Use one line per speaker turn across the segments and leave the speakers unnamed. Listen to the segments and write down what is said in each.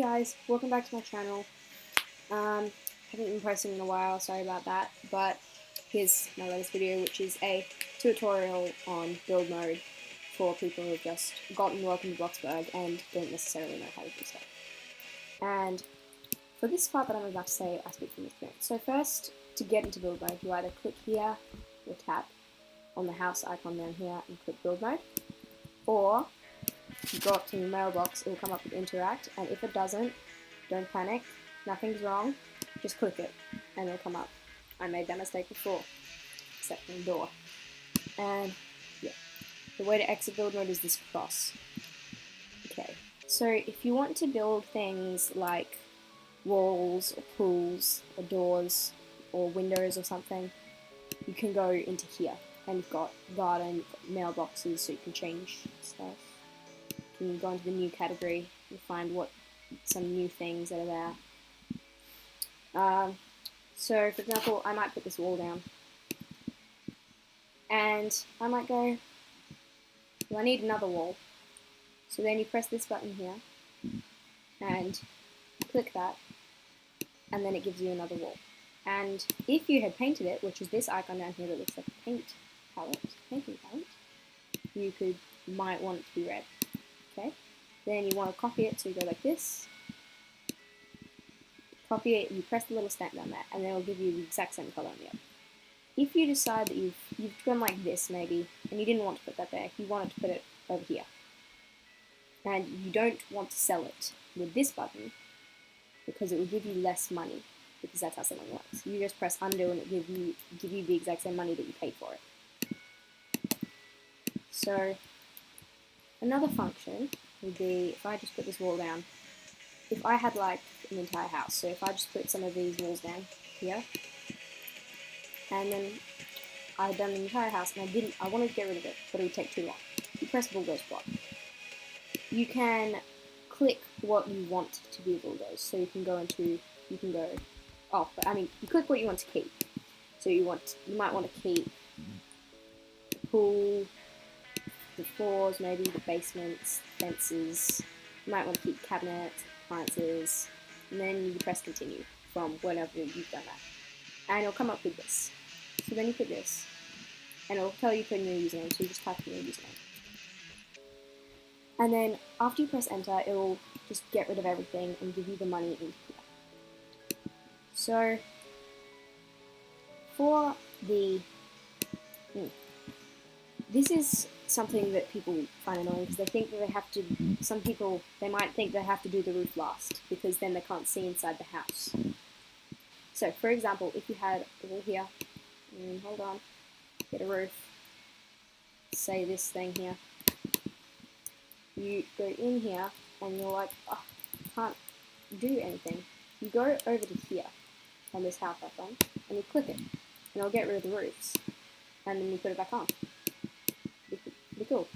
guys, welcome back to my channel. Haven't been posting in a while, sorry about that, but here's my latest video, which is a tutorial on build mode for people who have just gotten welcome to Bloxburg and don't necessarily know how to do stuff. And for this part that I'm about to say, I speak from experience. So first, to get into build mode, you either click here or tap on the house icon down here and click build mode, or you go up to your mailbox, it will come up with interact, and if it doesn't, don't panic, nothing's wrong, just click it, and it'll come up. I made that mistake before, except for the door. And yeah, the way to exit build mode is this cross. Okay, so if you want to build things like walls, or pools, or doors, or windows or something, you can go into here, and you've got garden, you've got mailboxes, so you can change stuff. You can go into the new category and find some new things that are there. So, for example, I might put this wall down, and I might go, well, I need another wall. So then you press this button here, and click that, and then it gives you another wall. And if you had painted it, which is this icon down here that looks like a painting palette, you might want it to be red. Okay, then you want to copy it, so you go like this, copy it, you press the little stamp down there, and then it'll give you the exact same color on the other. If you decide that you've gone like this maybe, and you didn't want to put that there, you wanted to put it over here, and you don't want to sell it with this button, because it will give you less money, because that's how selling works. You just press undo and it give you the exact same money that you paid for it. So another function would be, if I just put this wall down, if I had like an entire house, so if I just put some of these walls down here, and then I had done an entire house and I wanted to get rid of it, but it would take too long. You press bulldoze block. You can click what you want to be bulldozed, so you click what you want to keep. So you might want to keep the pool, the floors, maybe the basements, fences. You might want to keep cabinets, appliances, and then you press continue from whenever you've done that. And it'll come up with this. So then you put this, and it'll tell you to put in your username, so you just type in your username. And then after you press enter, it will just get rid of everything and give you the money into here. So for this is something that people find annoying, because they think that they have to, some people, they might think they have to do the roof last, because then they can't see inside the house. So for example, if you had a wall here, hold on, get a roof, say this thing here, you go in here and you're like, oh, I can't do anything. You go over to here on this house icon and you click it, and it'll get rid of the roofs, and then you put it back on. Pretty cool.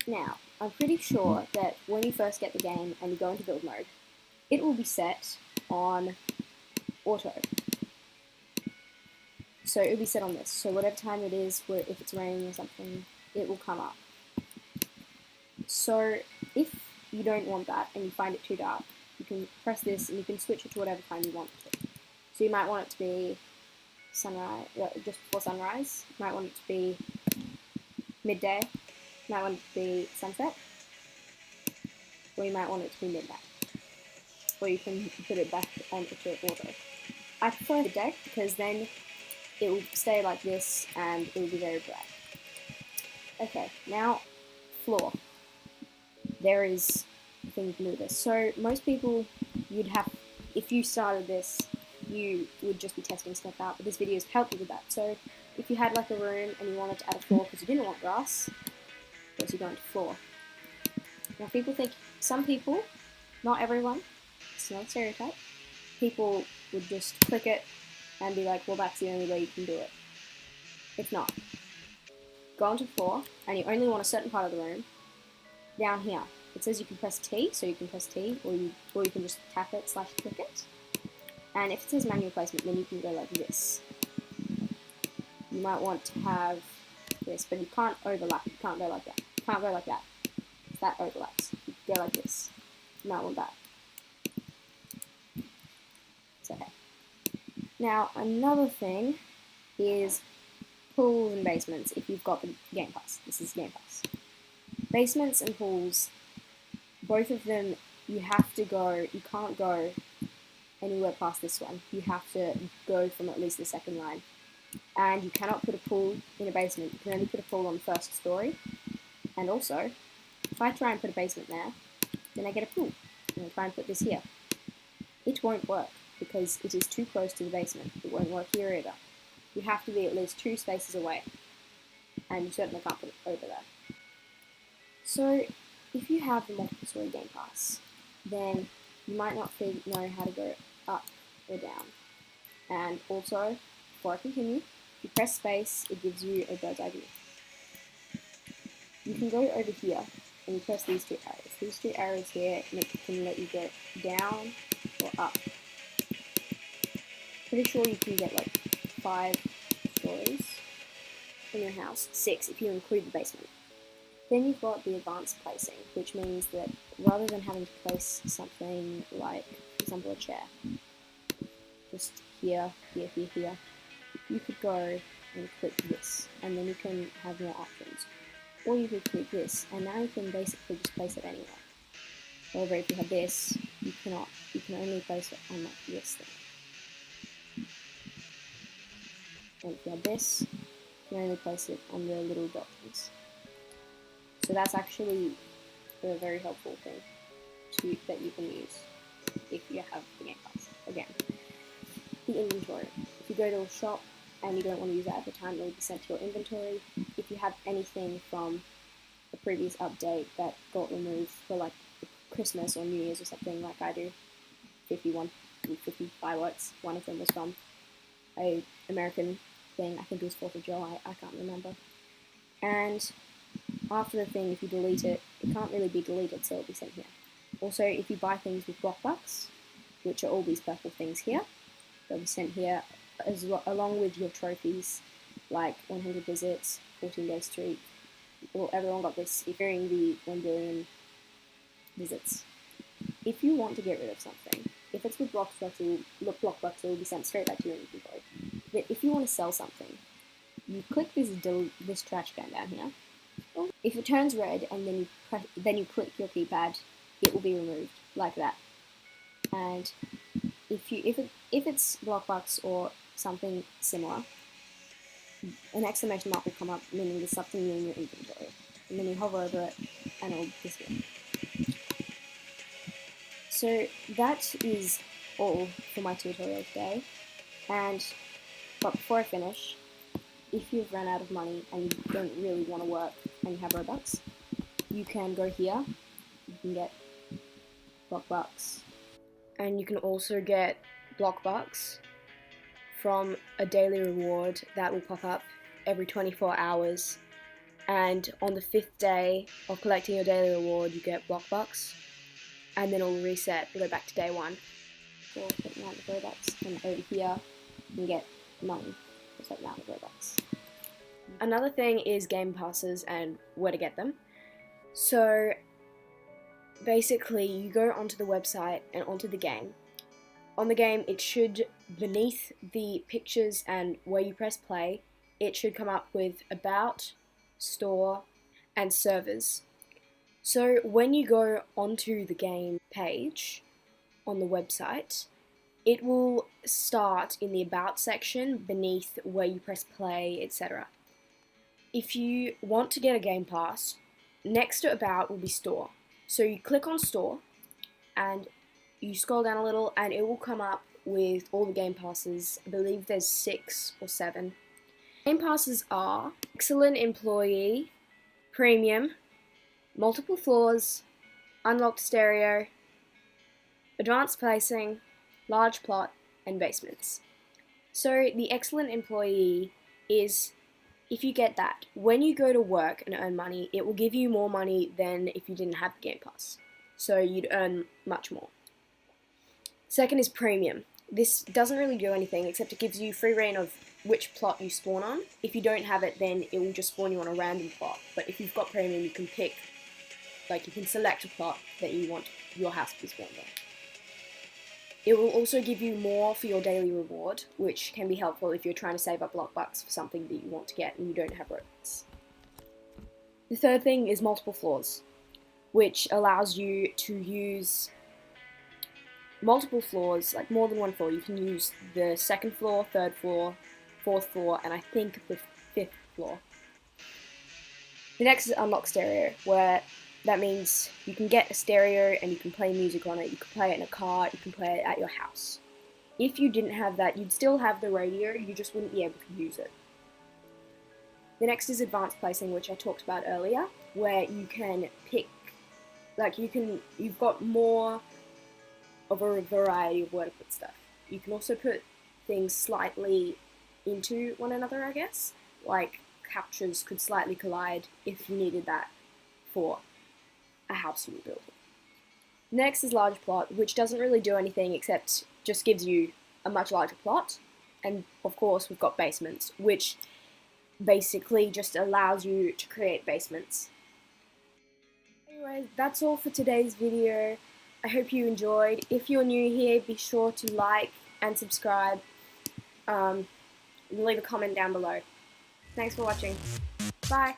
Now, I'm pretty sure that when you first get the game and you go into build mode, it will be set on auto. So it will be set on this. So whatever time it is, if it's raining or something, it will come up. So if you don't want that and you find it too dark, you can press this and you can switch it to whatever time you want it to. So you might want it to be sunrise, just before sunrise. You might want it to be midday. You might want it to be sunset. Or you might want it to be midnight. Or you can put it back onto auto. I prefer midday, because then it will stay like this and it will be very bright. Okay, now floor. There is a thing you can do with this. So most people, if you started this, you would just be testing stuff out, but this video has helped you with that. So if you had like a room and you wanted to add a floor because you didn't want grass, of course you go into floor. Now some people, not everyone, it's not a stereotype, people would just click it and be like, well, that's the only way you can do it. It's not. Go onto floor, and you only want a certain part of the room. Down here, it says you can press T, so you can press T, or you can just tap it / click it. And if it says manual placement, then you can go like this. You might want to have this, but you can't overlap. You can't go like that. You can't go like that. That overlaps. You go like this. You might want that. Now, another thing is pools and basements if you've got the Game Pass. This is Game Pass. Basements and pools, both of them, you can't go anywhere past this one. You have to go from at least the second line. And you cannot put a pool in a basement. You can only put a pool on the first story. And also, if I try and put a basement there, then I get a pool. And I try and put this here. It won't work because it is too close to the basement. It won't work here either. You have to be at least 2 spaces away. And you certainly can't put it over there. So, if you have the multiple story Game Pass, then you might not know how to go up or down. And also, before I continue, if you press space, it gives you a bird's eye view. You can go over here and you press these 2 arrows. These 2 arrows here can let you go down or up. Pretty sure you can get like 5 stories in your house, 6 if you include the basement. Then you've got the advanced placing, which means that rather than having to place something like, for example, a chair, just here, here, here, here, you could go and click this, and then you can have more options. Or you could click this, and now you can basically just place it anywhere. However, if you have this, you cannot. You can only place it on like this thing. And if you have this, you can only place it on the little dot things. So that's actually a very helpful thing that you can use if you have the Game Pass. Again, the inventory. If you go to a shop and you don't want to use it at the time, it will be sent to your inventory. If you have anything from a previous update that got removed for like Christmas or New Year's or something like I do, 50 fireworks, one of them was from a American thing, I think it was 4th of July, I can't remember. And after the thing, if you delete it, it can't really be deleted, so it'll be sent here. Also, if you buy things with Bloxburg, which are all these purple things here, they'll be sent here along with your trophies, like 100 visits, 14-day streak. Well, everyone got this if you're in the 1 billion visits. If you want to get rid of something, if it's with Bloxburg, it will be sent straight back to your inventory. But if you want to sell something, you click this trash can down here. If it turns red and then you click your keypad, it will be removed like that. And if it's Bloxburg or something similar, an exclamation mark will come up, meaning there's something new in your inventory. And then you hover over it, and it'll disappear. So that is all for my tutorial today. But before I finish, if you've run out of money and you don't really want to work and you have Robux, you can go here. You can get Bloxburg, and you can also get Bloxburg from a daily reward that will pop up every 24 hours. And on the 5th day of collecting your daily reward, you get Bloxburg, and then it will reset and go back to day 1. So putting out the Robux, and over here you can get money for certain amount of Robux. Another thing is Game Passes and where to get them. So basically, you go onto the website and onto the game. On the game, it should, beneath the pictures and where you press play, it should come up with About, Store, and Servers. So when you go onto the game page on the website, it will start in the About section beneath where you press play, etc. If you want to get a Game Pass, next to About will be Store. So you click on Store, and you scroll down a little, and it will come up with all the Game Passes. I believe there's 6 or 7. Game Passes are Excellent Employee, Premium, Multiple Floors, Unlocked Stereo, Advanced Placing, Large Plot, and Basements. So the Excellent Employee is, if you get that, when you go to work and earn money, it will give you more money than if you didn't have the Game Pass. So you'd earn much more. Second is Premium. This doesn't really do anything except it gives you free reign of which plot you spawn on. If you don't have it, then it will just spawn you on a random plot. But if you've got Premium, you can pick, you can select a plot that you want your house to be spawned on. It will also give you more for your daily reward, which can be helpful if you're trying to save up Bloxburg for something that you want to get and you don't have Roblox. The third thing is multiple floors, which allows you to use multiple floors, like more than one floor. You can use the second floor, third floor, fourth floor, and I think the fifth floor. The next is unlock stereo, where that means you can get a stereo and you can play music on it. You can play it in a car, you can play it at your house. If you didn't have that, you'd still have the radio, you just wouldn't be able to use it. The next is advanced placing, which I talked about earlier, where you can pick, like you've got more of a variety of where to put stuff. You can also put things slightly into one another, I guess, like captures could slightly collide if you needed that for a house you were building. Next is large plot, which doesn't really do anything except just gives you a much larger plot. And of course we've got basements, which basically just allows you to create basements. Anyway, that's all for today's video. I hope you enjoyed. If you're new here, be sure to like and subscribe. Leave a comment down below. Thanks for watching. Bye.